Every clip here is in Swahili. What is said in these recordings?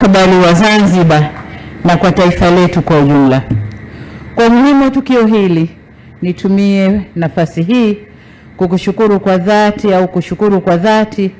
mustakabali wa Zanzibar na kwa taifa letu kwa ujumla. Kwa umuhimu wa tukio hili, nitumie nafasi hii kushukuru kwa dhati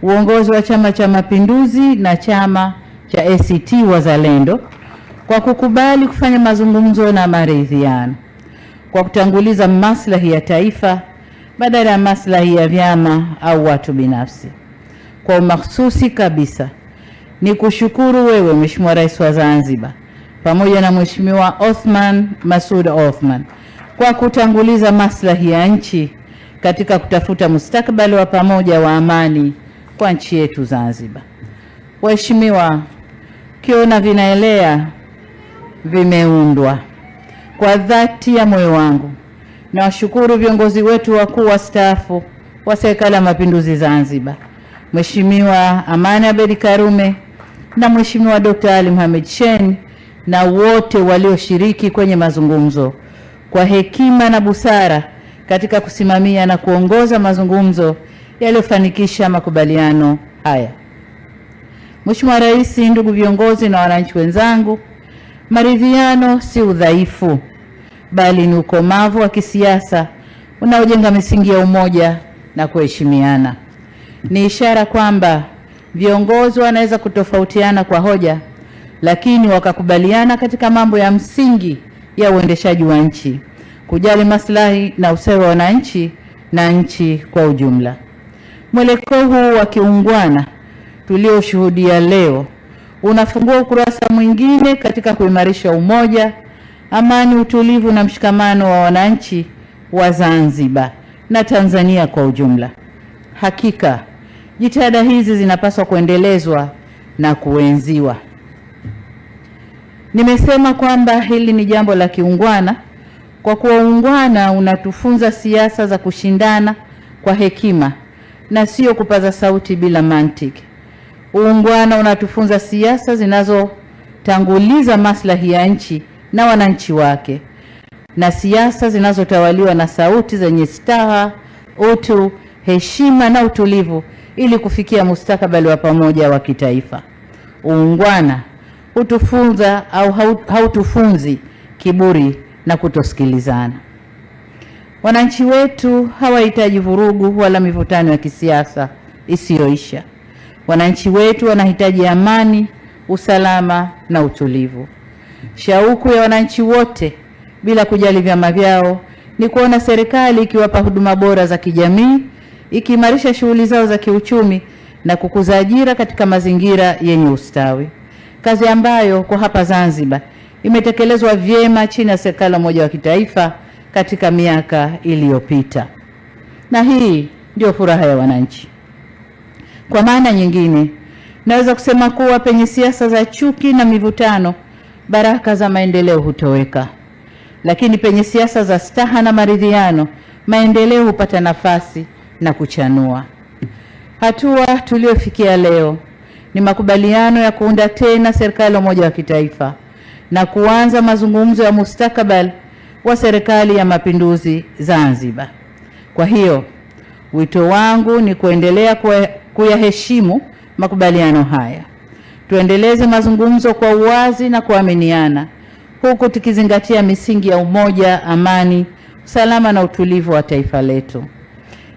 uongozi wa Chama cha Mapinduzi na chama cha ACT Wazalendo kwa kukubali kufanya mazungumzo na maridhiano, kwa kutanguliza maslahi ya taifa badala ya maslahi ya vyama au watu binafsi. Kwa umakhsusi kabisa ni kushukuru wewe Mheshimiwa Rais wa Zanzibar pamoja na Mheshimiwa Othman Masoud Othman kwa kutanguliza maslahi ya nchi katika kutafuta mustakabali wa pamoja wa amani kwa nchi yetu Zanzibar. Waheshimiwa, kiona vinaelea vimeundwa. Kwa dhati ya moyo wangu na washukuru viongozi wetu wakuu wastaafu wa Serikali ya Mapinduzi Zanzibar, Mheshimiwa Amani Abeid Karume na Mheshimiwa Dr. Ali Mohamed Shein na wote walioshiriki kwenye mazungumzo kwa hekima na busara katika kusimamia na kuongoza mazungumzo yaliyofanikisha makubaliano haya. Mheshimiwa Rais, ndugu viongozi na wananchi wenzangu, maridhiano si udhaifu bali ni ukomavu wa kisiasa unaojenga misingi ya umoja na kuheshimiana. Ni ishara kwamba viongozi wanaweza kutofautiana kwa hoja, lakini wakakubaliana katika mambo ya msingi ya uendeshaji wa nchi, kujali maslahi na ustawi wa wananchi na nchi kwa ujumla. Mwelekeo huu wa kiungwana tulioshuhudia leo unafungua ukurasa mwingine katika kuimarisha umoja, amani, utulivu na mshikamano wa wananchi wa Zanzibar na Tanzania kwa ujumla. Hakika jitihada hizi zinapaswa kuendelezwa na kuenziwa. Nimesema kwamba hili ni jambo la kiungwana kwa kuwa uungwana unatufunza siasa za kushindana kwa hekima na sio kupaza sauti bila mantiki. Uungwana unatufunza siasa zinazotanguliza maslahi ya nchi na wananchi wake, na siasa zinazotawaliwa na sauti zenye staha, utu, heshima na utulivu ili kufikia mustakabali wa pamoja wa kitaifa. Uungwana hutufunza au hautufunzi kiburi na kutosikilizana. Wananchi wetu hawahitaji vurugu wala mivutano ya kisiasa isiyoisha. Wananchi wetu wanahitaji amani, usalama na utulivu. Shauku ya wananchi wote bila kujali vyama vyao ni kuona serikali ikiwapa huduma bora za kijamii, ikiimarisha shughuli zao za kiuchumi na kukuza ajira katika mazingira yenye ustawi. Kazi ambayo kwa hapa Zanzibar imetekelezwa vyema chini ya Serikali ya Umoja wa Kitaifa katika miaka iliyopita. Na hii ndio furaha ya wananchi. Kwa maana nyingine, naweza kusema kuwa penye siasa za chuki na mivutano, baraka za maendeleo hutoweka. Lakini penye siasa za staha na maridhiano, maendeleo hupata nafasi na kuchanua. Hatua tuliyofikia leo ni makubaliano ya kuunda tena Serikali ya Umoja wa Kitaifa na kuanza mazungumzo ya mustakabali wa Serikali ya Mapinduzi Zanzibar. Kwa hiyo, wito wangu ni kuendelea kuyaheshimu makubaliano haya. Tuendeleze mazungumzo kwa uwazi na kuaminiana, huku tukizingatia misingi ya umoja, amani, usalama na utulivu wa taifa letu.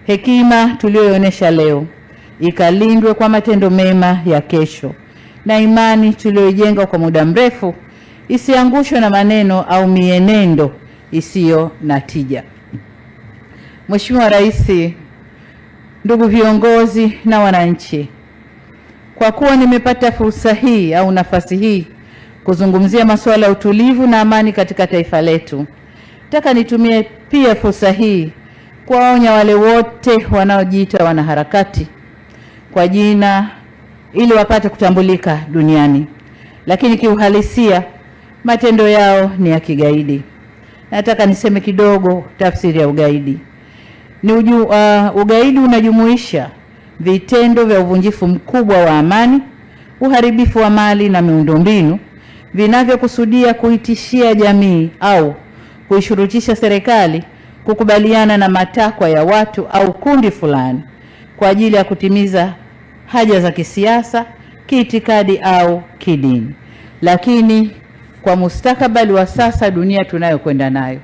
Hekima tuliyoonyesha leo ikalindwe kwa matendo mema ya kesho, na imani tuliyojenga kwa muda mrefu isiangushwe na maneno au mienendo isiyo na tija. Mheshimiwa Rais, ndugu viongozi na wananchi, kwa kuwa nimepata fursa hii au nafasi hii kuzungumzia masuala ya utulivu na amani katika taifa letu, nataka nitumie pia fursa hii kuwaonya wale wote wanaojiita wanaharakati kwa jina ili wapate kutambulika duniani, lakini kiuhalisia matendo yao ni ya kigaidi. Nataka niseme kidogo tafsiri ya ugaidi. Ugaidi unajumuisha vitendo vya uvunjifu mkubwa wa amani, uharibifu wa mali na miundombinu vinavyokusudia kuitishia jamii au kuishurutisha serikali kukubaliana na matakwa ya watu au kundi fulani kwa ajili ya kutimiza haja za kisiasa kiitikadi au kidini. Lakini kwa mustakabali wa sasa, dunia tunayokwenda nayo,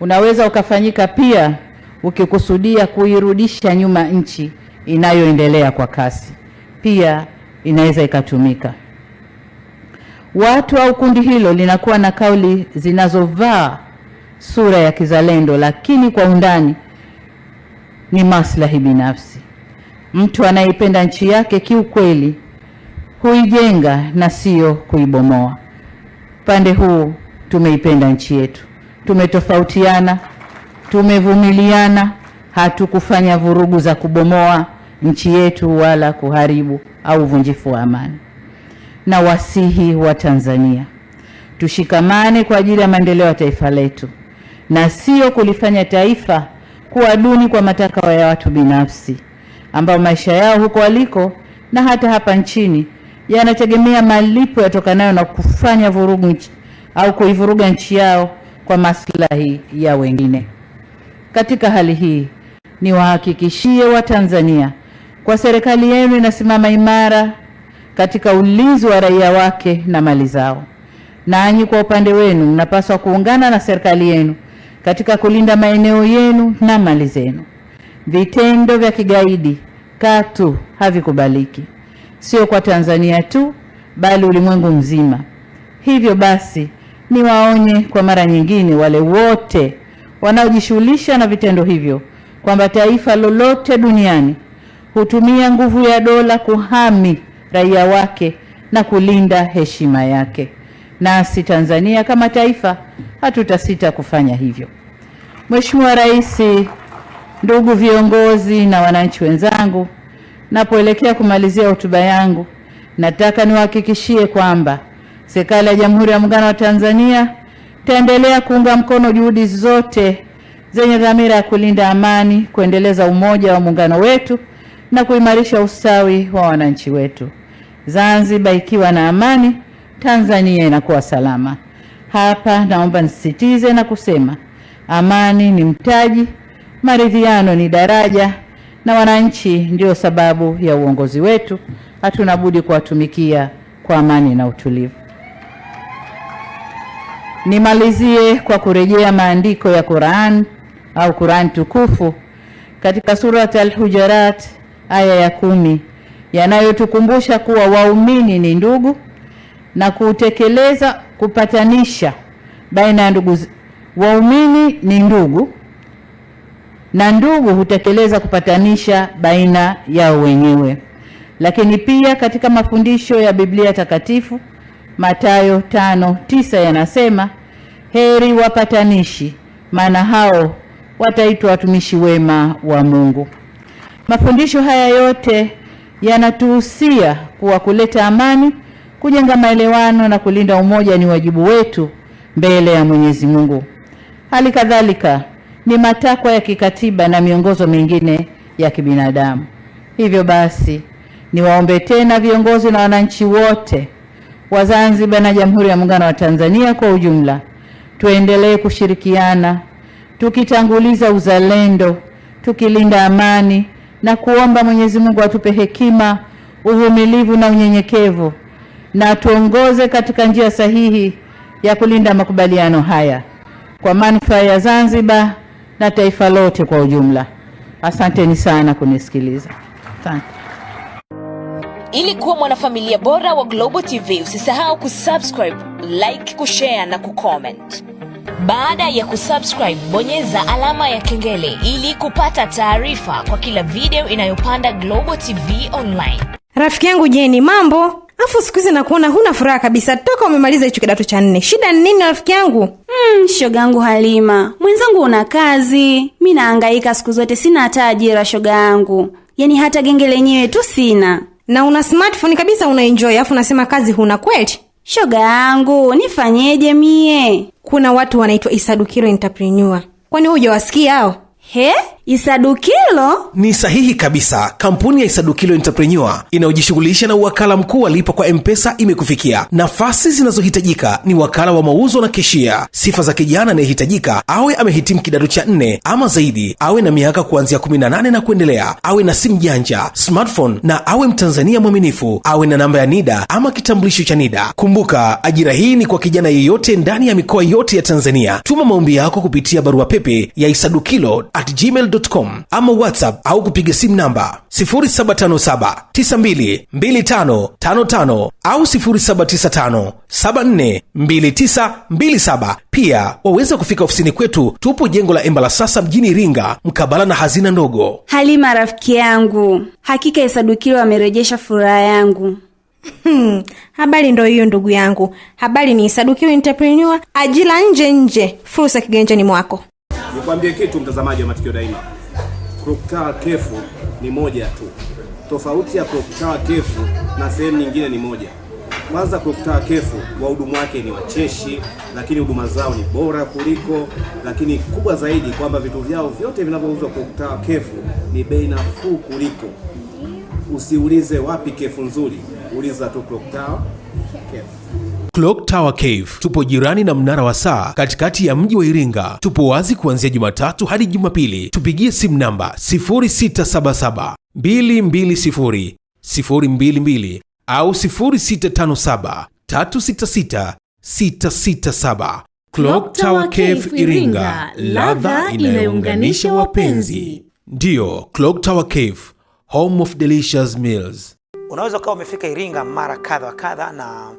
unaweza ukafanyika pia ukikusudia kuirudisha nyuma nchi inayoendelea kwa kasi. Pia inaweza ikatumika. Watu au kundi hilo linakuwa na kauli zinazovaa sura ya kizalendo, lakini kwa undani ni maslahi binafsi. Mtu anayeipenda nchi yake kiukweli huijenga na sio kuibomoa. Pande huu tumeipenda nchi yetu, tumetofautiana, tumevumiliana, hatukufanya vurugu za kubomoa nchi yetu wala kuharibu au uvunjifu wa amani. Na wasihi wa Tanzania, tushikamane kwa ajili ya maendeleo ya taifa letu na sio kulifanya taifa kuwa duni kwa matakwa ya watu binafsi ambao maisha yao huko waliko na hata hapa nchini yanategemea malipo yatokanayo na kufanya vurugu au kuivuruga nchi yao kwa maslahi ya wengine. Katika hali hii, niwahakikishie Watanzania kwa serikali yenu inasimama imara katika ulinzi wa raia wake na mali zao. Nanyi kwa upande wenu mnapaswa kuungana na serikali yenu katika kulinda maeneo yenu na mali zenu. Vitendo vya kigaidi katu havikubaliki, sio kwa Tanzania tu bali ulimwengu mzima. Hivyo basi, niwaonye kwa mara nyingine wale wote wanaojishughulisha na vitendo hivyo kwamba taifa lolote duniani hutumia nguvu ya dola kuhami raia wake na kulinda heshima yake. Nasi Tanzania kama taifa hatutasita kufanya hivyo. Mheshimiwa Rais, ndugu viongozi na wananchi wenzangu, napoelekea kumalizia hotuba yangu, nataka niwahakikishie kwamba serikali ya Jamhuri ya Muungano wa Tanzania itaendelea kuunga mkono juhudi zote zenye dhamira ya kulinda amani, kuendeleza umoja wa muungano wetu na kuimarisha ustawi wa wananchi wetu. Zanzibar ikiwa na amani, Tanzania inakuwa salama. Hapa naomba nisisitize na kusema amani ni mtaji, maridhiano ni daraja, na wananchi ndio sababu ya uongozi wetu. Hatuna budi kuwatumikia kwa amani na utulivu. Nimalizie kwa kurejea maandiko ya Qur'an au Qur'an tukufu katika Surat Al-Hujurat aya ya 10 yanayotukumbusha kuwa waumini ni ndugu na kutekeleza kupatanisha baina ya ndugu. Waumini ni ndugu na ndugu hutekeleza kupatanisha baina yao wenyewe. Lakini pia katika mafundisho ya Biblia takatifu Mathayo 5:9 yanasema, heri wapatanishi, maana hao wataitwa watumishi wema wa Mungu. Mafundisho haya yote yanatuhusia kuwa kuleta amani, kujenga maelewano na kulinda umoja ni wajibu wetu mbele ya Mwenyezi Mungu. Hali kadhalika ni matakwa ya kikatiba na miongozo mingine ya kibinadamu. Hivyo basi, niwaombe tena viongozi na wananchi wote wa Zanzibar na Jamhuri ya Muungano wa Tanzania kwa ujumla, tuendelee kushirikiana, tukitanguliza uzalendo, tukilinda amani na kuomba Mwenyezi Mungu atupe hekima, uvumilivu na unyenyekevu, na tuongoze katika njia sahihi ya kulinda makubaliano haya kwa manufaa ya Zanzibar na taifa lote kwa ujumla. Asanteni sana kunisikiliza. Asante. Ili kuwa mwanafamilia bora wa Global TV, usisahau kusubscribe, like, kushare na kucomment. Baada ya kusubscribe, bonyeza alama ya kengele ili kupata taarifa kwa kila video inayopanda Global TV Online. Rafiki yangu Jeni, mambo? Afu siku hizi nakuona huna furaha kabisa toka umemaliza hicho kidato cha 4. Shida ni nini rafiki yangu? Shogangu Halima, mwenzangu una kazi, mimi nahangaika siku zote, sina hata ajira shogangu. Yaani hata genge lenyewe tu sina. Na una smartphone kabisa unaenjoy, afu unasema kazi huna kweli? Shogangu, nifanyeje mie? Kuna watu wanaitwa Isadukiro Entrepreneur. Kwani hujawasikia hao? He? Isadukilo? Ni sahihi kabisa. Kampuni ya Isadukilo Entrepreneur inayojishughulisha na uwakala mkuu wa lipa kwa M-Pesa imekufikia. Nafasi zinazohitajika ni wakala wa mauzo na keshia. Sifa za kijana anayehitajika: awe amehitimu kidato cha 4 ama zaidi, awe na miaka kuanzia 18 na kuendelea, awe na simu janja, smartphone, na awe Mtanzania mwaminifu, awe na namba ya NIDA ama kitambulisho cha NIDA. Kumbuka, ajira hii ni kwa kijana yeyote ndani ya mikoa yote ya Tanzania. Tuma maombi yako kupitia barua pepe ya isadukilo@gmail.com ama WhatsApp au kupiga simu namba 0757922555 au 0795742927. Pia waweza kufika ofisini kwetu. Tupo jengo la Embala Sasa mjini Iringa, mkabala na hazina ndogo. Halima rafiki yangu, hakika Isadukilo amerejesha furaha yangu. Habari ndo hiyo ndugu yangu. Habari ni Isadukilo Entrepreneur, ajira nje, fursa kiganjani mwako. Nikwambie kitu mtazamaji wa Matukio Daima. Clock Kefu ni moja tu. Tofauti ya Clock Kefu na sehemu nyingine ni moja. Kwanza Clock Kefu wahudumu wake ni wacheshi, lakini huduma zao ni bora kuliko, lakini kubwa zaidi kwamba vitu vyao vyote vinavyouzwa Clock Kefu ni bei nafuu kuliko. Usiulize wapi kefu nzuri, uliza tu Clock Kefu. Clock Tower Cave. Tupo jirani na mnara wa saa katikati ya mji wa Iringa. Tupo wazi kuanzia Jumatatu hadi Jumapili. Tupigie simu namba 0677220022 au 0657366667. Clock Tower Cave Iringa, ladha inayounganisha wapenzi. Ndiyo, Clock Tower Cave, home of delicious meals. Unaweza ukawa umefika Iringa mara kadha na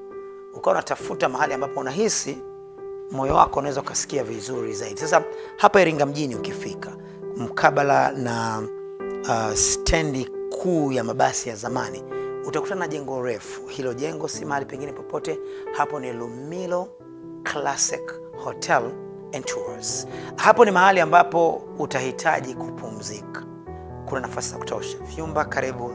ukawa unatafuta mahali ambapo unahisi moyo wako unaweza ukasikia vizuri zaidi. Sasa hapa Iringa mjini ukifika mkabala na stendi kuu ya mabasi ya zamani, utakutana na jengo refu. Hilo jengo si mahali pengine popote, hapo ni Lumilo Classic Hotel and Tours. Hapo ni mahali ambapo utahitaji kupumzika. Kuna nafasi za kutosha, vyumba karibu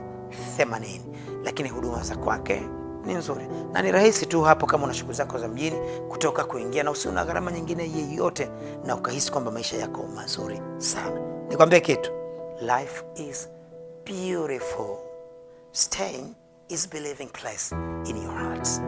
80, lakini huduma za kwake ni nzuri na ni rahisi tu hapo kama una shughuli zako za mjini kutoka kuingia, na usiona gharama nyingine yeyote, na ukahisi kwamba maisha yako mazuri sana. Nikwambie kitu, life is beautiful. Staying is believing place in your hearts.